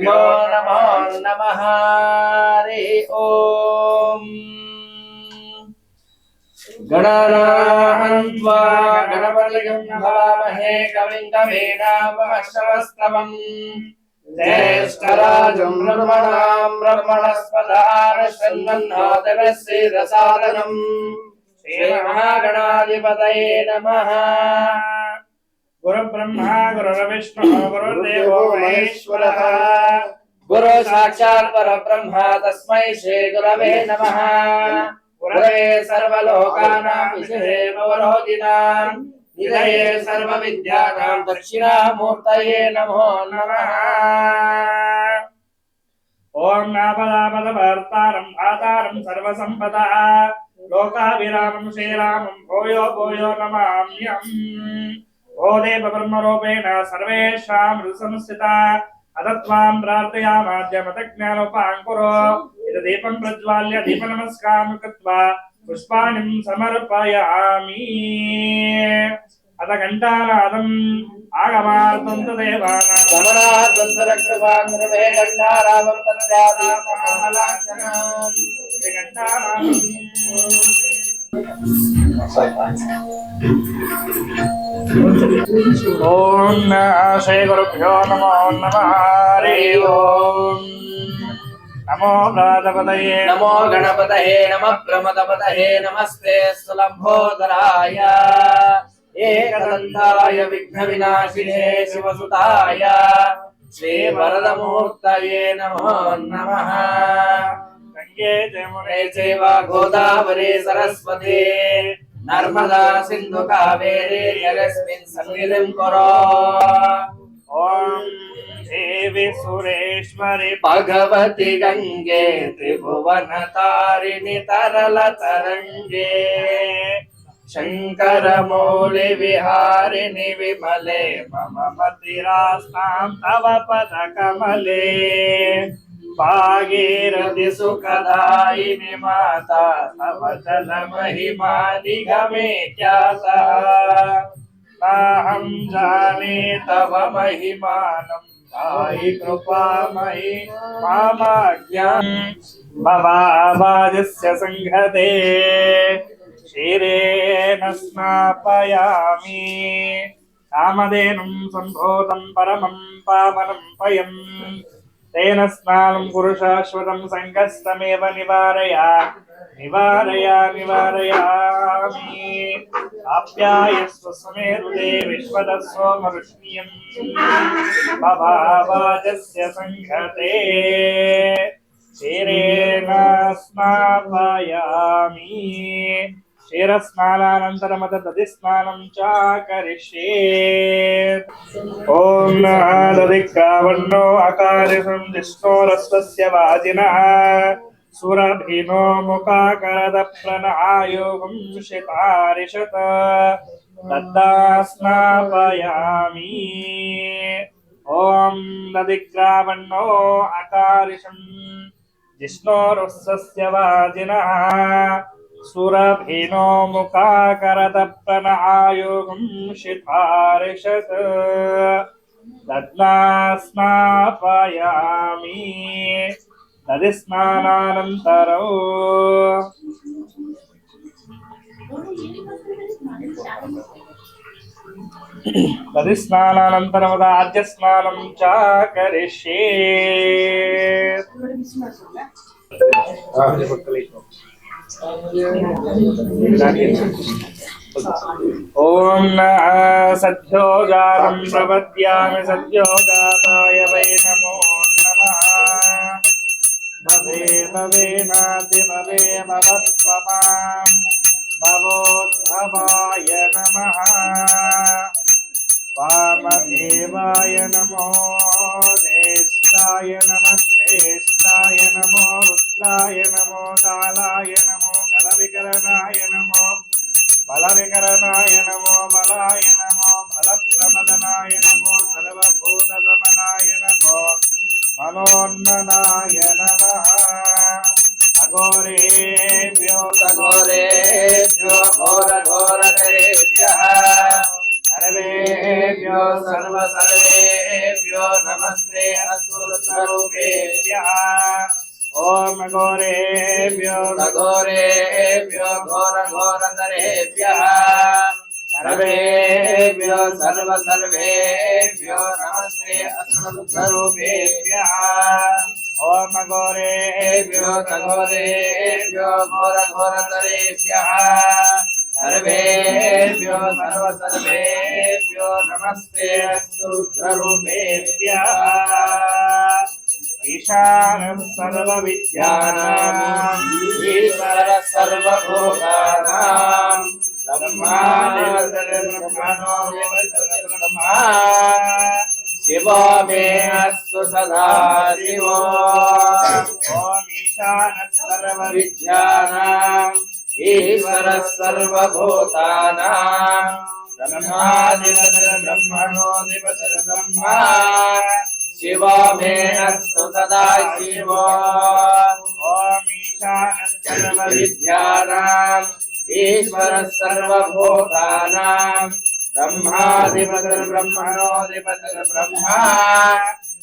गुरुभ्यो नमो नमः। हरि ओम। गणनाहन्त्वा गणपतिं भवामहे कविं कवीनामुपमश्रवस्तमम् ज्येष्ठराजं ब्रह्मणां ब्रह्मणस्पदानशृण्वन्नोतिभिस्सीदसादनम् श्रीमहागणाधिपतये नमः। गुरुब्रह्मा गुरुर्विष्णुः गुरुर्देवो महेश्वरः गुरु साक्षात् परब्रह्म तस्मै श्री गुरवे नमः। गुरवे सर्वलोकानां विषये भवरोधिनां निधये सर्वविद्यानां दक्षिणामूर्तये नमो नमः। ओम नापदापदवर्तारं आधारं सर्वसम्पदा लोकाभिरामं श्रीरामं भूयो भूयो नमाम्यहम्। ओ देव ब्रह्मरूपेण सर्वेषां हृदसंस्थिता अदत्वां प्रार्थयामाद्यमतज्ञानोपाङ्कुरो दीपं प्रज्वाल्य दीपनमस्कारं कृत्वा पुष्पाणिं समर्पयामि। अथ घण्टानादम् आगमार्थं देवानां गमनार्थं गुरुवे घण्टारावं तन्जातामलाञ्छनां ओम श्री गुरुभ्यो नमो नमः। हरि ओम। नमो गणपतये नमो गणपतये नमः प्रमदपतये नमस्ते सुलभोदराय एकदन्ताय विघ्नविनाशिने शिवसुताय श्रीवरदमूर्तये नमो नमः। गंगे जमुने चैव गोदावरी सरस्वती नर्मदा सिंधु कावेरी जलस्मिन् सन्निधिं कुरु। ओम देवी सुरेश्वरी भगवती गंगे त्रिभुवन तारिणी तरल तरंगे शंकर मौलि विहारिणि विमले मम मतिरास्तां तव पद कमले भागीरथि सुखदायिनि माता तव जल महिमा निगमे ख्याता नाहं जाने तव महिमानं ताहि कृपामयि मामाज्ञां भवाभाजस्य संघते क्षीरेण स्नापयामि कामधेनुं सम्भूतं परमं पावनं पयम् तेन स्नानं कुरु शाश्वतं संकस्तमेव निवारयामि। आप्यायस्व समेरुदे विश्वदस्व मरुष्णीयं भवाभाजस्य संघते क्षीरेण स्नापयामि। क्षीरस्नानानन्तरमदधिस्नानं च करिष्ये। ओम दधिक्रावण्णो अकारिषं जिष्णोरस्तस्य वाजिनः सुरभिनो मुखाकरदप्रणआयोगं शितारिषत तद्दास्नापयामि। ओम दधिक्रावण्णो अकारिषं जिष्णोरस्तस्य वाजिनः सुरभिनो मुखाकरदप्रणआयोगं शितारिषत तद्दास्नापयामि। दधिस्नानानन्तरं आद्यस्नानं च करिष्ये। ओम सद्योजातं प्रपद्यामि सद्योजाताय वै नमो नमः। भवे भवेनाति भवे भवस्व मां भवोद्भवाय नमः। वामदेवाय नमो ज्येष्ठाय नमस्तेष्ठाय नमो रुद्राय नमो कालाय नमो कलविकरणाय नमो बलविकरणाय नमो बलाय नमो बलप्रमदनाय नमो सर्वभूतदमनाय नमो मनोन्मनाय नमः। अघोरेभ्यो घोरेभ्यो घोरघोरकरेभ्यः सर्वेभ्यो सर्वसर्वेभ्यो घोरेभ्यो नमस्ते अस्मद्रूपेभ्यः ओम घोरेभ्यो घोरेभ्यो घोरधरेभ्यः सर्वेभ्यो सर्वेभ्यो नमस्ते अस्मद्रूपेभ्यः ओम घोरेभ्यो घोरेभ्यो घोरधरेभ्यः सर्वेभ्यो सर्वेभ्यो नमस्ते अस्मद्रूपेभ्यः ईशानः सर्वविद्यानां ईश्वर सर्वभूतानां ब्रह्मा शिवो मे अस्तु सदा शिवो ओम ईशानः सर्वविद्यानां ईश्वर सर्वभूतानां ब्रह्माधिपतिर्ब्रह्मणोऽधिपतिर् ब्रह्मा शिवो मे अस्तु सदा शिवो ओम ईशानः सर्वविद्यानां ईश्वर सर्वभूतानां ब्रह्माधिपतिर्ब्रह्मणोऽधिपतिर् ब्रह्मा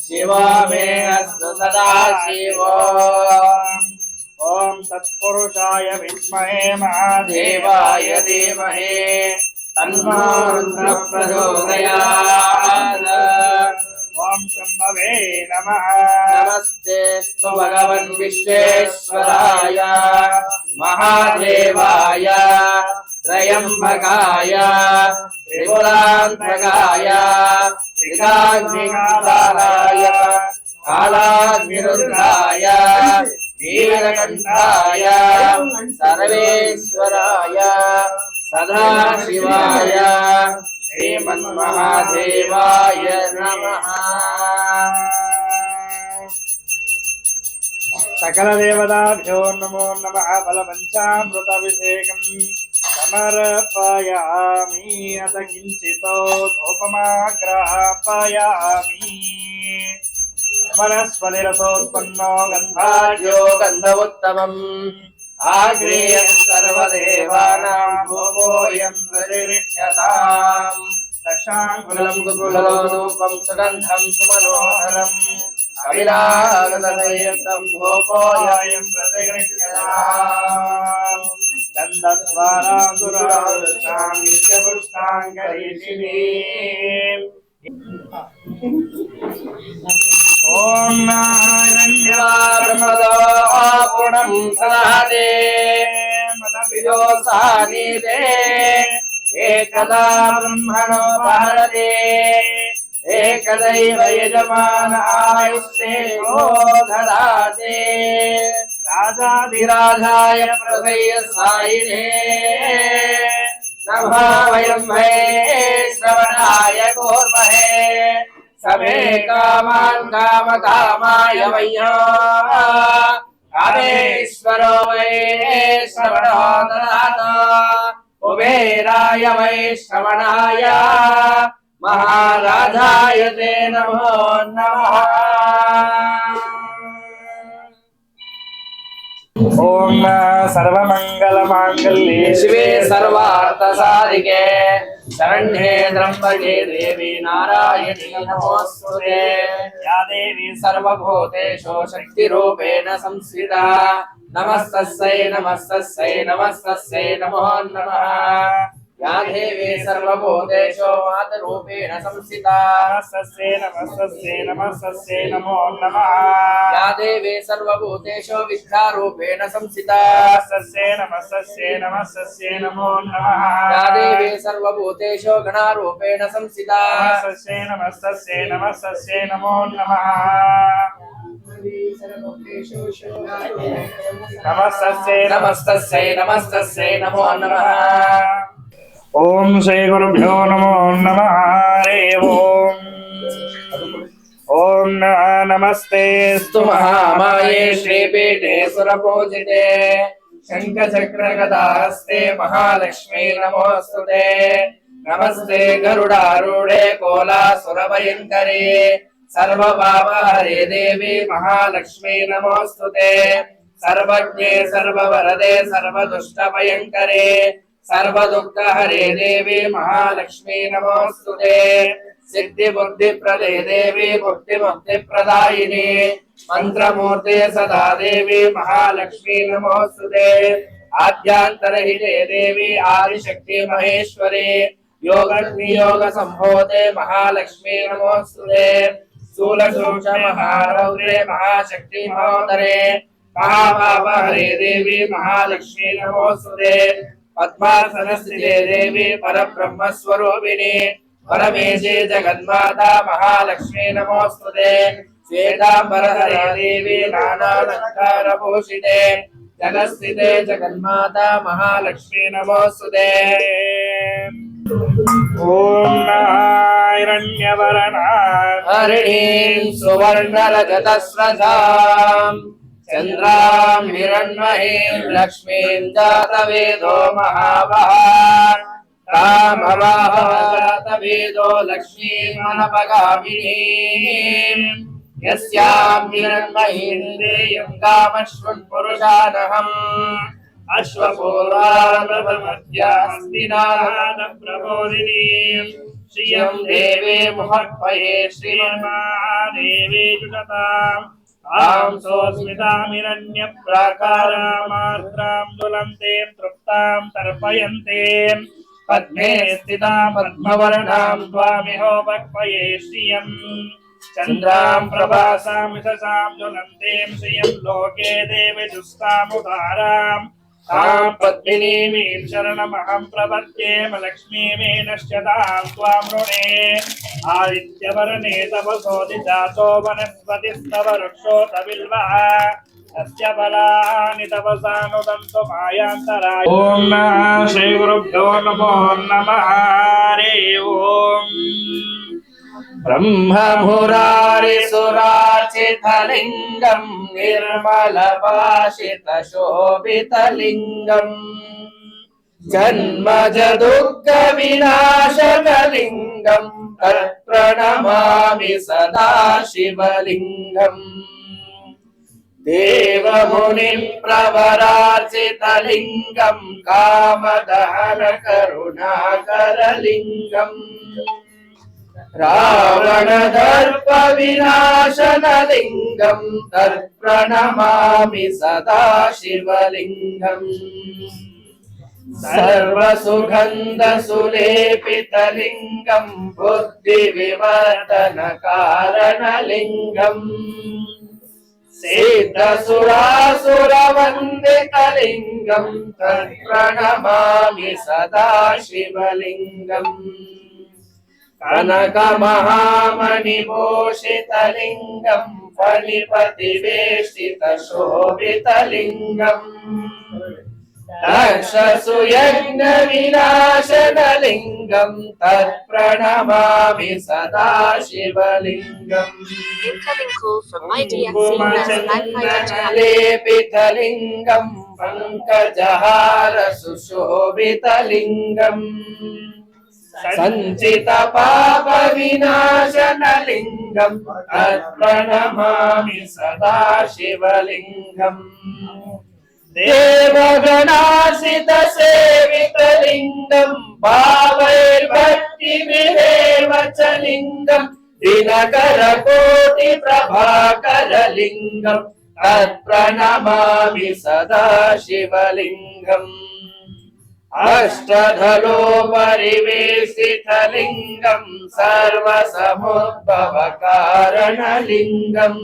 शिवो मे अस्तु सदा शिवो ओम तत्पुरुषाय विद्महे महादेवाय देवाय धीमहि तन्नो रुद्रः प्रचोदयात् ओम शंभवे नमः नमस्ते भगवन् विश्वेश्वराय महादेवाय त्रयंबकाय त्रिपुरान्तकाय त्रिकाग्निकालाय कालाग्निरुद्राय नीलकण्ठाय सर्वेश्वराय सदाशिवाय श्रीमन्महादेवाय नमः सकल देवताभ्यो नमो नमः बलपञ्चामृताभिषेकं समर्पयामि अथ किञ्चितो धूपमाग्रापयामि वनस्पतिरसोत्पन्नो गन्धाढ्यो भाग्यो गन्धमुत्तमम् आग्नेयः सर्वदेवानां भोगोऽयं प्रतिगृह्यताम् दशाङ्गुलं कुकुलो धूपं सुगन्धं सुमनोहरम् कविलागतदयन्तं भोगोऽयं प्रतिगृह्यताम् गन्धद्वारासुरावृतां नित्यपुष्टाङ्गरीषिणी ॐ ब्रह्मदो पूर्णं सदाते मदविदोसानिदे एकदा ब्रह्मणो भारते एकदैव यजमान आयुष्ये ददाते राजाधिराजाय प्रभय सायिने नमः वयं श्रवणाय कूर्महे समे कामान् कामकामाय वय्या कामेश्वरो वै श्रवणो ददाता कुबेराय वै श्रवणाय महाराजाय ते नमो नमः ॐ सर्वमङ्गलमाङ्गल्ये शिवे सर्वार्थसाधिके शरण्ये त्र्यम्बके देवी नारायणी नमोऽस्तुते या देवी सर्वभूतेषु शक्तिरूपेण संस्थिता नमस्तस्यै नमस्तस्यै नमस्तस्यै नमो नमः या देवी सर्वभूतेषु मातरूपेण संस्थिता नमस्तस्यै नमस्तस्यै नमस्तस्यै नमो नमः या देवी सर्वभूतेषु विद्यारूपेण संस्थिता नमस्तस्यै नमस्तस्यै नमस्तस्यै नमो नमः या देवी सर्वभूतेषु गणारूपेण संस्थिता नमस्तस्यै नमस्तस्यै नमस्तस्यै नमो नमः नमस्तस्यै नमस्तस्यै नमस्तस्यै नमो नमः ओम श्री गुरुभ्यो नमो नमः हरे ओम नमस्ते स्तु महामाये श्रीपीठे सुरपूजिते शङ्खचक्रगदाहस्ते महालक्ष्मी नमोऽस्तुते नमस्ते गरुडारूढे कोलासुरभयङ्करे सर्वपापहरे देवी महालक्ष्मी नमोऽस्तुते सर्वज्ञे सर्ववरदे सर्वदुष्टभयङ्करे सर्वदुःखहरे देवी महालक्ष्मी नमोऽस्तुते सिद्धिबुद्धिप्रदे देवी भुक्तिमुक्तिप्रदायिनी मंत्रमूर्ते सदा देवी महालक्ष्मी नमोस्तुते आद्यांतरहिते देवी आदिशक्ति महेश्वरी योग संभोते महालक्ष्मी नमोस्तुते स्थूलसूक्ष्म महारौद्रे महाशक्ति महोदरे महापापहरे देवी महालक्ष्मी नमोस्तुते पद्मासनस्थिते देवी परब्रह्मस्वरूपिणी परमेशे जगन्माता महालक्ष्मी नमोस्तुते श्वेतांबरधरे देवी नानालंकारभूषिते जगस्थिते जगन्माता महालक्ष्मी नमोस्तुते ओम हिरण्यवर्णा हरिणीं सुवर्णरजतस्रजां चन्द्रां हिरण्मयीं लक्ष्मीं जातवेदो महावहा रामवाह जातवेदो लक्ष्मीमनपगामिनीं यस्यां हिरण्मयीं देयं कामश्वं पुरुषानहम् अश्वपूर्वामध्यास्तिनाथप्रबोधिनीं श्रियं देवे मुहत्पये श्रीमन्मादेवी जुषताम् आं सोऽस्मितामिरण्यप्राकारामार्द्रां ज्वलन्तीं तृप्तां तर्पयन्तीं पद्मे स्थितां पद्मवर्णां त्वामिहोपक्वये श्रियम् चन्द्रां प्रभासां विशसां ज्वलन्तीं श्रियं लोके देवी दुष्टामुदाराम् तां पद्मिनीमीं शरणमहं प्रपद्ये लक्ष्मीमे नश्यतां त्वां ऋणे आदित्यवर्णे तपसोदिजातो वनस्पतिस्तव वृक्षोत बिल्वः तस्य फलानि तपसानुदन्तु मायान्तराय। ॐ नमः श्रीगुरुभ्यो नमो नमः हरि ओम्। ब्रह्ममुरारिसुरार्चितलिङ्गं निर्मलभाषितशोभितलिङ्गम् जन्मजदुःखविनाशकलिङ्गं तत्प्रणमामि सदा शिवलिङ्गम् देवमुनिं प्रवरार्चितलिङ्गं कामदहनकरुणाकरलिङ्गम् रावणदर्पविनाशनलिङ्गं तत्प्रणमामि सदा शिवलिङ्गम् सर्वसुगन्धसुलेपितलिङ्गं बुद्धिविवर्धनकारणलिङ्गम् सिद्धसुरासुरवन्दितलिङ्गं तत्प्रणमामि सदा शिवलिङ्गम् कनकमहामणिभूषितलिङ्गं फणिपतिवेष्टितशोभितलिङ्गम् दक्षसुयज्ञविनाशनलिङ्गं तत्प्रणमामि सदा शिवलिङ्गम् कुङ्कुमचन्दनलेपितलिङ्गं पङ्कजहारसुशोभितलिङ्गम् सञ्चितपापविनाशनलिङ्गं तत्प्रणमामि सदा शिवलिङ्गम् देवगणासितसेवितलिङ्गं भावैर्भक्तिभिरेव च लिङ्गं दिनकरकोटिप्रभाकरलिङ्गं तत्प्रणमामि सदा शिवलिङ्गम् अष्टधलोपरिवेशितलिङ्गं सर्वसमुद्भवकारणलिङ्गम्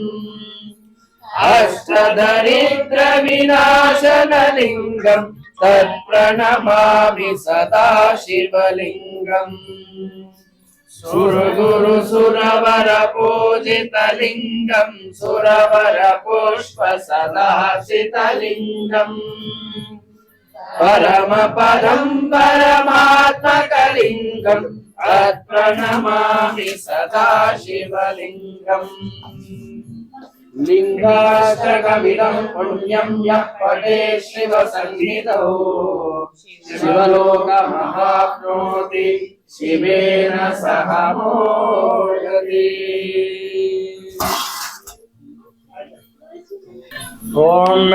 अष्टदरिद्रविनाशनलिङ्गं तत्प्रणमामि सदा शिवलिङ्गम् सुरगुरुसुरवरपूजितलिङ्गं सुरवरपुष्पसदाशितलिङ्गम् परमपदं परमात्मकलिङ्गं तत्प्रणमामि सदा शिवलिङ्गम् लिङ्गाष्टकमिदं पुण्यं यः पठे शिवसन्निधौ शिवलोकमहाप्नोति शिवेन सह मोदति। ओम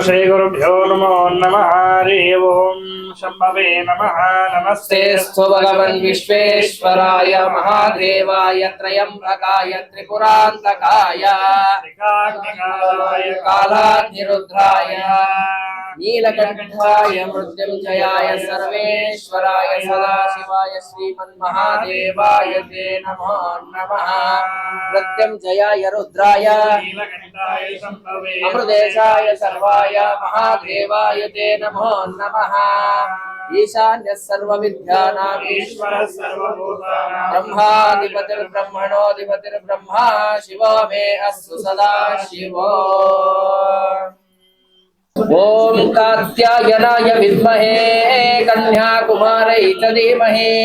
श्री गुरुभ्यो नमो नमः हरि ओम। शम्भवे नमः नमस्ते स्तु भगवन् विश्वेश्वराय महादेवाय त्रयम्बकाय त्रिपुरान्तकाय त्रिकाग्निकालाय कालाग्निरुद्राय नीलकण्ठाय मृत्युञ्जयाय सर्वेश्वराय सदाशिवाय श्रीमन्महादेवाय ते नमो नमः। मृत्युञ्जयाय रुद्राय नीलकण्ठाय शम्भवे अमृतेशाय सर्वाय महादेवाय ते नमो नमः। ईशान्यः सर्वविद्यानाम् ईश्वरः सर्वभूतानां ब्रह्माधिपतिर्ब्रह्मणोऽधिपतिर्ब्रह्मा शिवो मे अस्तु सदा शिवो। ओम कात्यायनाय विद्महे कन्याकुमारै च धीमहि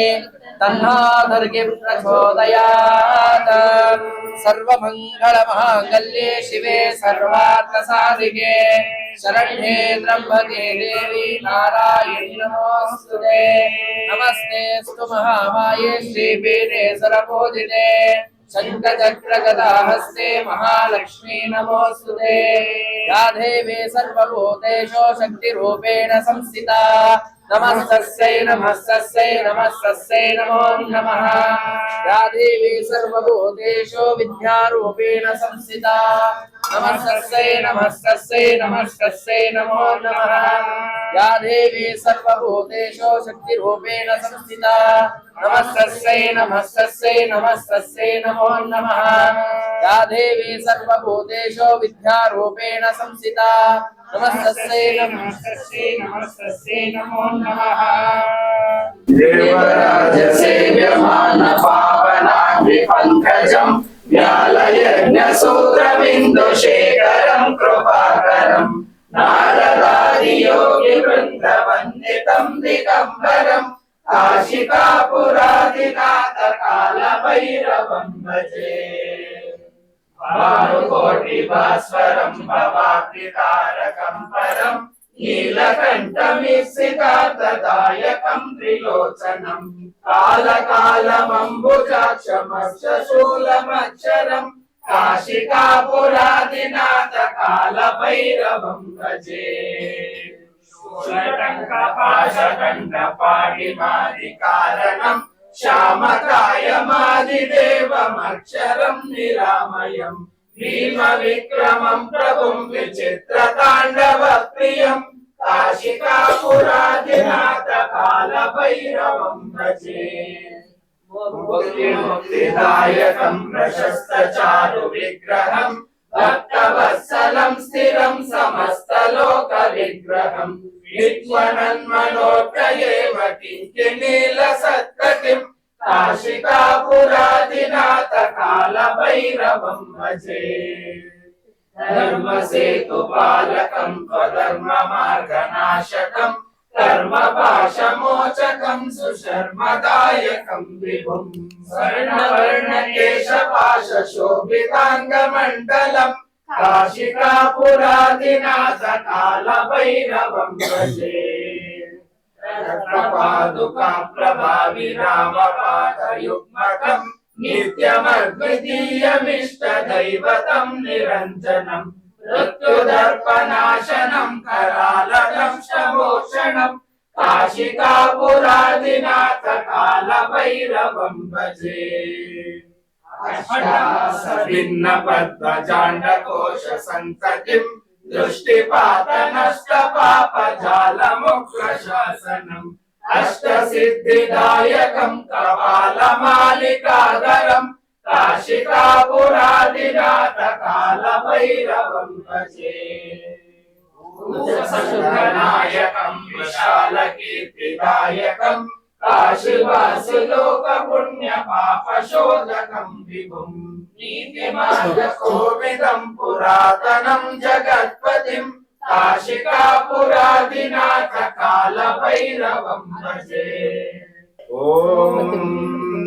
तन्नो दुर्गिः प्रचोदयात्। सर्वमङ्गलमाङ्गल्ये शिवे सर्वार्थसाधिके शरण्ये त्र्यम्बके देवी नारायणि नमोऽस्तुते। नमस्तेऽस्तु महामाये श्रीपीठे सरपूजिते शङ्खचक्रगदाहस्ते महालक्ष्मी नमोऽस्तुते। या देवी सर्वभूतेषु शक्तिरूपेण संस्थिता नमस्तस्यै नमस्तस्यै नमस्तस्यै नमो नमः। या देवी सर्वभूतेषु विद्यारूपेण संस्थिता नमस्तस्यै नमस्तस्यै नमस्तस्यै नमो नमः। या देवी सर्वभूतेषु शक्तिरूपेण संस्थिता नमस्तस्यै नमस्तस्यै नमस्तस्यै नमो नमः। या देवी सर्वभूतेषु विद्यारूपेण संस्थिता नमस्तस्यै नमस्तस्यै नमस्तस्यै नमो नमः। देवराज सेव्यमान पावनाग्निपङ्कजं व्यालयज्ञसूत्रबिन्दुशेखरं कृपाकरं नारदादियोगिवृन्दवन्दितं दिगम्बरं काशिकापुरादिनाथकालभैरवं भजे। भानुकोटिभास्वरं भवाब्धितारकं परं नीलकण्ठमीप्सितार्थदायकं त्रिलोचनं कालकालमम्बुजाक्षमक्षशूलमक्षरं काशिकापुरादिनाथकालभैरवं भजे। शूलटङ्कपाशकण्ठपाणिमादिकारणं श्यामकायमादिदेवमक्षरं निरामयं भीमविक्रमं प्रभुं विचित्रताण्डवप्रियं काशिकापुरादिनाथकालभैरवं भजे। मुक्तिदायकं प्रशस्तचारुविग्रहं भक्तवत्सलं स्थिरं समस्तलोकविग्रहं विद्वनन्मनोज्ञयेव किङ्किणीलसत्कटिं काशिकापुरादिनाथकालभैरवं भजे। धर्मसेतुपालकं स्वधर्ममार्गनाशकं कर्मपाशमोचकं सुशर्मदायकं विभुं स्वर्णवर्णकेशपाशशोभिताङ्गमण्डलं काशिकापुरादिनाथकालभैरवं भजे। रत्नपादुकाप्रभाविरामपादयुग्मकं नित्यमद्वितीयमिष्टदैवतं निरञ्जनं मृत्युदर्पनाशनं करालदंशमोषणं काशिकापुरादिनाथकालभैरवं भजे। अष्टासभिन्नपद्मजाण्डकोशसन्ततिं दृष्टिपातनष्टपापजालमुग्रशासनम् अष्टसिद्धिदायकं कपालमालिकाधरं काशिकापुरादिनाथकालभैरवं भजे। नायकं विशालकीर्तिदायकं काशीवासिलोकपुण्यपापशोधकं विभुं नीतिमार्गकोविदं पुरातनं जगत्पतिं काशिकापुरादिनाथकालभैरवं भजे। ॐ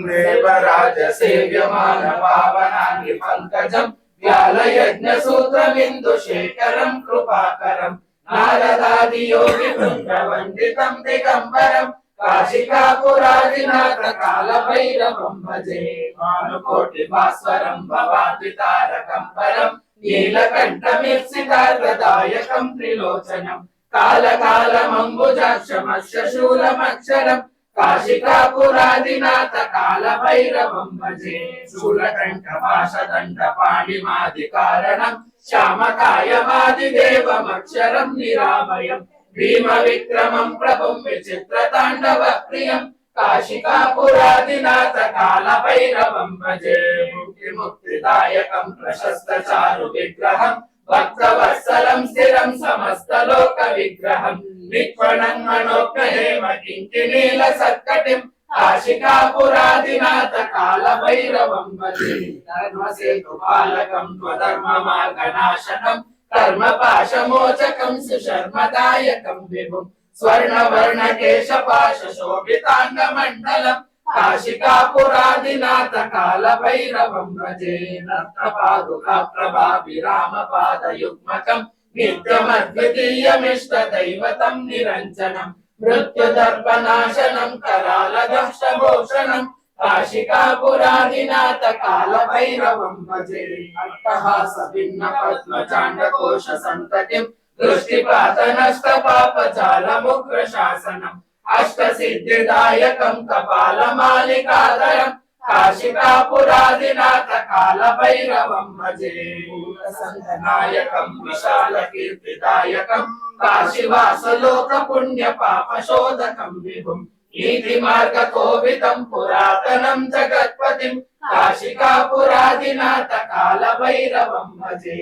देवराज सेव्यमान पावनाग्निपङ्कजं व्यालयज्ञसूत्रबिन्दुशेखरं कृपाकरं नारदादियोगिवृन्दवन्दितं दिगम्बरं काशिकापुरादिनाथकालभैरवं भजे। भानुकोटिभास्वरं भवाब्धितारकं परं नीलकण्ठमीप्सितार्थदायकं त्रिलोचनं కాలకాలమంబుజాక్షమస్య శూలమక్షరం కాశికాపురాదినాథ కాలభైరవం భజే శూలకంఠపాశదండ పాణిమాది కారణం శ్యామకాయమాదిదేవమక్షరం నిరామయం భీమ విక్రమం ప్రభుం విచిత్రతాండవ ప్రియం కాశికాపురాదినాథ కాలభైరవం భజే ముక్తి ముక్తిదాయకం ప్రశస్త చారు విగ్రహం భక్తవత్సలం స్థిరం సమస్త లోక విగ్రహం నిక్వణం మనోజ్ఞేమ కింకినీల సత్కటిం కాశికాపురాదినాథ కాలభైరవం భజే ధర్మసేతుపాలకం స్వధర్మ మార్గనాశకం కర్మపాశమోచకం సుశర్మదాయకం విభుం స్వర్ణవర్ణ కేశపాశ శోభితాంగమండలం కాశికాపురాదినాథ కాలభైరవం భజే రత్నపాదుకా ప్రభావిరామపాదయుగ్మకం నిత్యమద్వితీయమిష్ట దైవతం నిరంజనం మృత్యుదర్పనాశనం కరాలదంశభూషణం కాశికాపురాదినాథ కాలభైరవం భజే అట్టహాస భిన్న పద్మచాండకోశ సంతతిం దృష్టిపాతనష్ట పాపజాలముగ్ర శాసనం అష్టసిద్ధిదాయకం కపాలమాలికాధరం కాశికాపురాదినాథ కాలభైరవం భజే భూతసంగనాయకం విశాల కీర్తిదాయకం కాశీవాసలోక పుణ్య పాపశోధకం విభుం నీతి మార్గ కోవిదం పురాతనం జగత్పతిం కాశికాపురాదినాథ కాలభైరవం భజే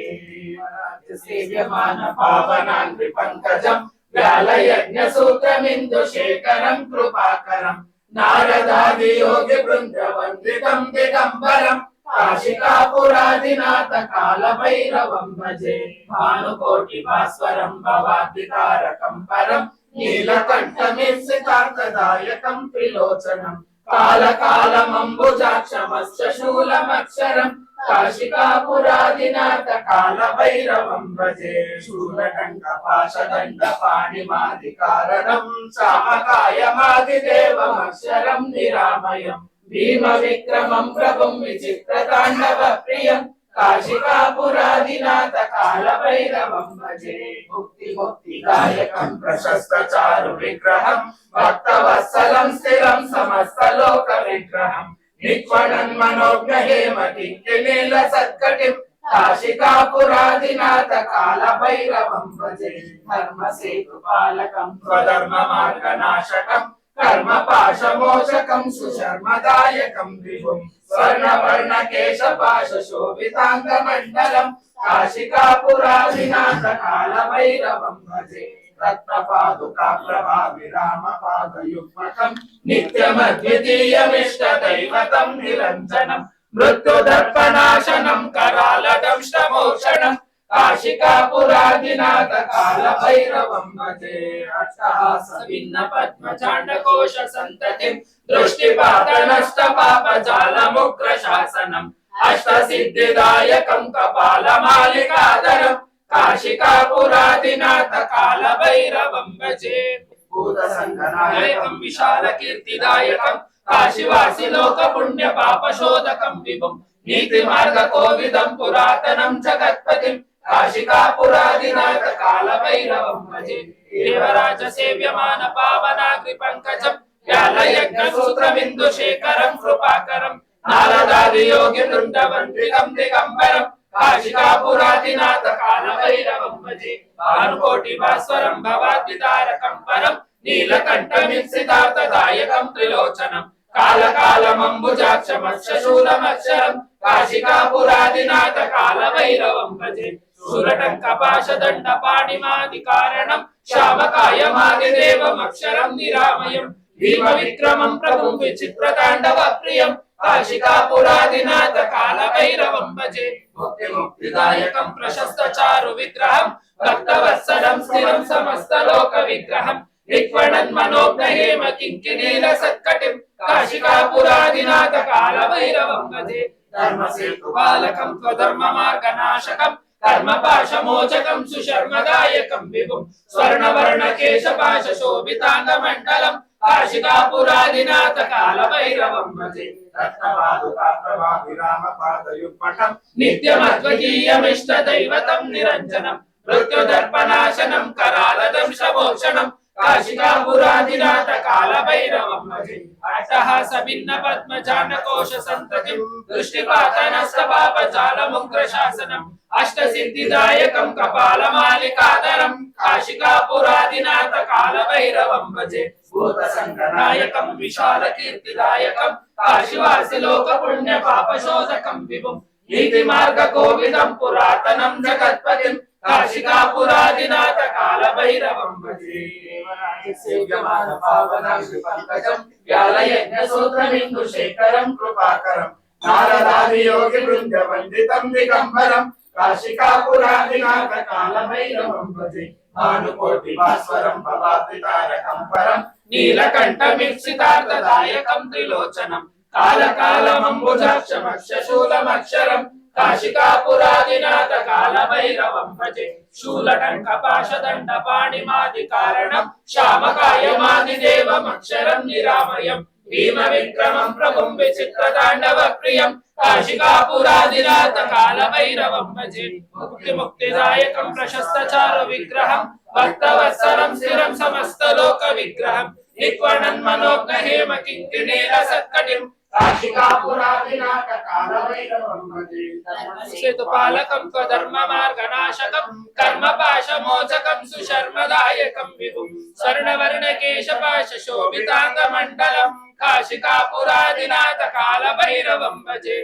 సేవ్యమాన పావనాంగ్రి పంకజం వ్యాలయజ్ఞ సూత్రమిందు శేఖరం కృపాకరం నారదాది యోగి బృంద వందితం దిగంబరం కాశికాపురాదినాథ కాలభైరవం భజే భానుకోటి భాస్వరం భవాద్దితారకం పరం నీలకంఠమిర్సితార్థదాయకం త్రిలోచనం కాలకాలమంబుజాక్షమస్య శూలమక్షరం కాశికాపురాదినాథ కాలభైరవం భజే శూలకంఠపాశదండ పాణిమాది కారణం శ్యామకాయమాదిదేవమక్షరం నిరామయం భీమ విక్రమం ప్రభుం విచిత్రతాండవ ప్రియం కాశికాపురాదినాథ కాలభైరవం భజే ముక్తి ముక్తిదాయకం ప్రశస్త చారు విగ్రహం భక్తవత్సలం స్థిరం సమస్త లోక విగ్రహం నిక్వణన్ మనోజ్ఞేమ కింకినీల సత్కటిం కాశికాపురాదినాథ కాలభైరవం భజే ధర్మసేతుపాలకం స్వధర్మ మార్గనాశకం కర్మపాశమోచకం సుశర్మదాయకం విభుం స్వర్ణవర్ణ కేశపాశ శోభితాంగమండలం కాశికాపురాదినాథ కాలభైరవం భజే రత్నపాదుకా ప్రభావిరామపాదయుగ్మకం నిత్యమద్వితీయమిష్ట దైవతం నిరంజనం మృత్యుదర్పనాశనం కరాలదంష్టమోషణం కాశికాపురాదినాథ కాలభైరవం భజే అట్టహాస భిన్న పద్మచాండకోశ సంతతిం దృష్టిపాతనష్ట పాపజాలముగ్ర శాసనం అష్టసిద్ధిదాయకం కపాలమాలికాధరం కాశికాపురాదినాథ కాలభైరవం భజే భూతసంగనాయకం విశాల కీర్తిదాయకం కాశీవాసి లోక పుణ్య పాపశోధకం విభుం నీతి మార్గ కోవిదం పురాతనం జగత్పతిం కాశికాపురాదినాథ కాలభైరవం భజే దేవరాజ సేవ్యమాన పావనాగ్రి పంకజం వ్యాలయజ్ఞ సూత్రమిందు శేఖరం కృపాకరం నారదాది యోగి బృందవంతికం దిగంబరం కాశికాపురాదినాథ కాలభైరవం భజే భానుకోటి భాస్వరం భవాద్దితారకం పరం నీలకంఠమిర్సితార్థదాయకం త్రిలోచనం కాలకాలమంబుజాక్షమస్య శూలమక్షరం కాశికాపురాదినాథ కాలభైరవం భజే శూలటంకపాశదండ పాణిమాది కారణం శ్యామకాయమాదిదేవమక్షరం నిరామయం భీమ విక్రమం ప్రభుం విచిత్రతాండవ ప్రియం కాశికాపురాదినాథ కాలభైరవం భజే ముక్తి ముక్తిదాయకం ప్రశస్త చారు విగ్రహం భక్తవత్సలం స్థిరం సమస్త లోక విగ్రహం నిక్వణన్ మనోజ్ఞేమ కింకినీల సత్కటిం కాశికాపురాదినాథ కాలభైరవం భజే ధర్మసేతుపాలకం స్వధర్మ మార్గనాశకం కర్మపాశమోచకం సుశర్మదాయకం విభుం స్వర్ణవర్ణ కేశపాశ శోభితాంగమండలం కాశికాపురాదినాథ కాలభైరవం భజే రత్నపాదుకా ప్రభావిరామపాదయుగ్మకం నిత్యమద్వితీయమిష్ట దైవతం నిరంజనం मृत्युदर्पनाशनं करालदंशमोक्षणं काशिकापुराधिनाथ कालभैरवं भजे अट्टहास भिन्न पद्मजानकोश संततिं दृष्टिपातनस्तपापजालमुग्रशासनम् अष्टसिद्धिदायकं कपालमालिकाधरं काशिकापुराधिनाथ कालभैरवं भजे भूतसङ्गनायकं विशालकीर्तिदायकं काशीवासि लोकपुण्यपापशोधकं विभुं नीतिमार्गकोविदं पुरातनं जगत्पतिं काशिकापुराधिनाथ कालभैरवं भजे सेव्यमानपावनं श्रीपङ्कजं व्यालयज्ञसूत्रमिन्दुशेखरं कृपाकरं नारदादियोगिवृन्दवन्दितं दिगम्बरं काशिकापुराधिनाथ कालभैरवं भजे भानुकोटिभास्वरं भवाब्धितारकं परं नीलकण्ठमीप्सितार्थदायकं त्रिलोचनं कालकालमम्बुजाक्षमक्षशूलमक्षरं काशिकापुराधिनाथ कालभैरवं भजे शूलटङ्कपाशदण्डपाणिमादिकारणं श्यामकायमादिदेवमक्षरं निरामयं भीमविक्रमं प्रभुं विचित्रताण्डवप्रियं काशिकापुराधिनाथ कालभैरवं भजे मुक्तिमुक्तिदायकं प्रशस्तचारुविग्रहं भक्तवत्सलं स्थिरं समस्तलोकविग्रहं निक्वर्णन्मनोज्ञहेम किङ्किणीलसत्कटिं काशिकापुराधिनाथ कालभैरवं भजे सेतुपालकं स्वधर्ममार्गनाशकं कर्मपाशमोचकं सुशर्मदायकं विभुं स्वर्णवर्णकेशपाशशोभिताङ्गमण्डलं काशिकापुराधिनाथ कालभैरवं भजे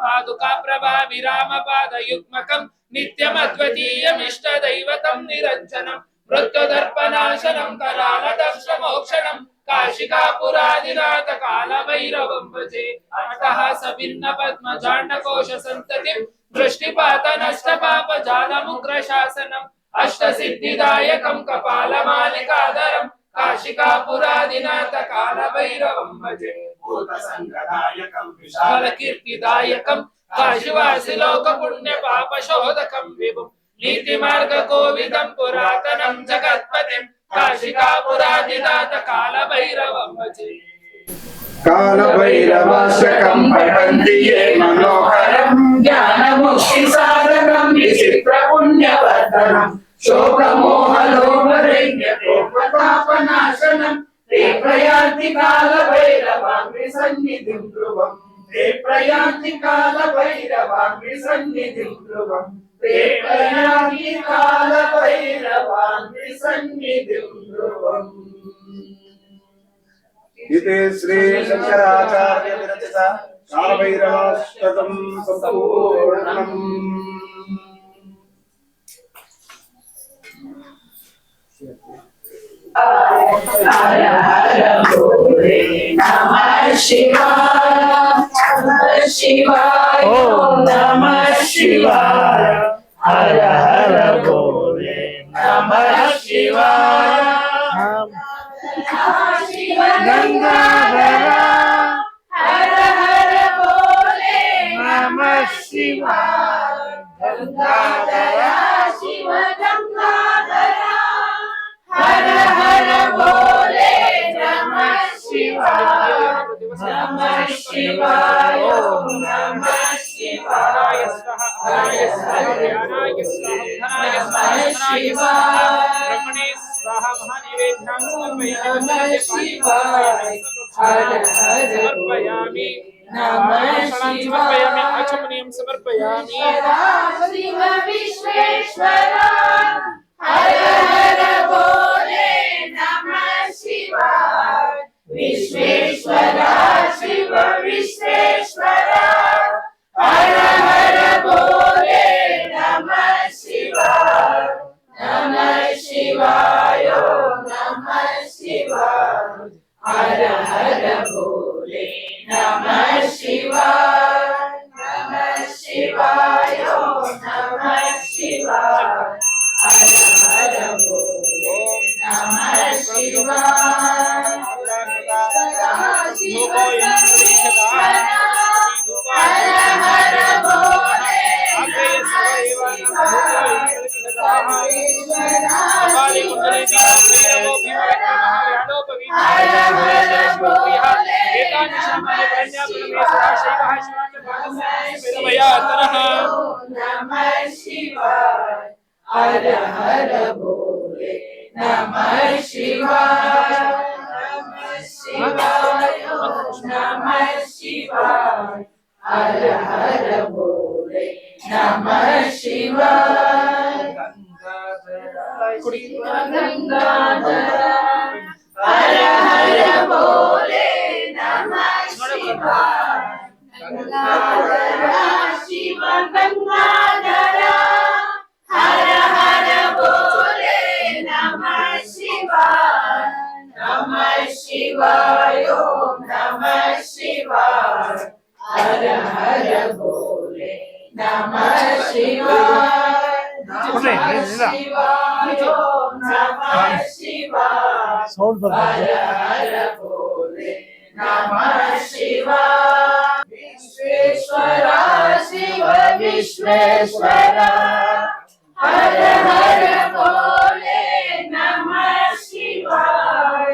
पादुकाप्रभा विरामपादयुग्मकं नित्यमद्वितीयमिष्टदैवतं निरञ्जनं मृत्युदर्पनाशनं करालदंशमोक्षणं काशिकापुराधिनाथ कालभैरवं भजे अट्टहास भिन्न पद्मजाण्डकोश संततिं दृष्टिपातनष्टपापजालमुग्रशासनम् अष्टसिद्धिदायकं कपालमालिकाधरं काशिकापुराधिनाथ कालभैरवं भजे भूतसङ्गदायकं विशालकीर्तिदायकं काशीवासि लोकपुण्यपापशोधकं विभुं नीतिमार्गकोविदं पुरातनं जगत्पतिं काशिकापुराधिनाथ कालभैरवं भजे कालभैरवाष्टकं पठन्ति ये मनोहरं ज्ञानमुक्तिसाधकं विचित्रपुण्यवर्धनं शोकमोहलोभदैन्यकोपतापनाशनं ते प्रयान्ति कालभैरवाङ्घ्रिसन्निधिं ध्रुवं ते प्रयान्ति कालभैरवाङ्घ्रिसन्निधिं ध्रुवं ते प्रयान्ति कालभैरवाङ्घ्रिसन्निधिं ध्रुवम् इति श्री शंकराचार्य विरचित कालभैरवाष्टकं सम्पूर्णम्। हर हर भोले नमः शिवाय नमः शिवाय ओम नमः शिवाय हर हर भोले नमः शिवाय गंगाधरा हर हर भोले नमः शिवाय गंगाधरा शिव गंगाधरा हर हर भोले नमः शिवाय नमः शिवाय ओम नमः शिवाय हर हर नमः शिवाय स्वाहा महानिवेद्यां नमः शिवाय हर हर समर्पयामि नमः शिवाय आचमनीयं समर्पयामि शिव विश्वेश्वरा हर हर भोले नमः शिवाय विश्वेश्वरा शिव विश्वेश्वरा हर हर भोले नमः शिवाय नमः शिवाय नमः शिवाय हर हर भोले नमः शिवाय नमः शिवाय नमः शिवाय हर हर भोले नमः शिवाय शिव हर हर भोले नमः शिवाय हर हर भोले नमः शिवाय नमः शिवाय नमः शिवाय हर हर भोले नमः शिवाय गंगाधर हर हर भोले नमः शिवाय गंगाधर शिव गंगाधर हर हर भोले नमः शिवाय ओम नमः शिवाय हर हर भोले नमः शिवाय नमः शिवाय ओम नमः शिवाय हर हर भोले नमः शिवाय विश्वेश्वरा शिव विश्वेश्वरा हर हर भोले नमः शिवाय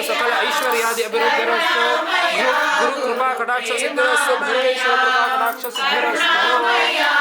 सकल ऐश्वर्यादि अभिवृद्धिरस्तु गुरु कृपा कटाक्ष सिद्धिरस्तु भैरवेश्वर कृपा कटाक्ष सिद्धिरस्तु।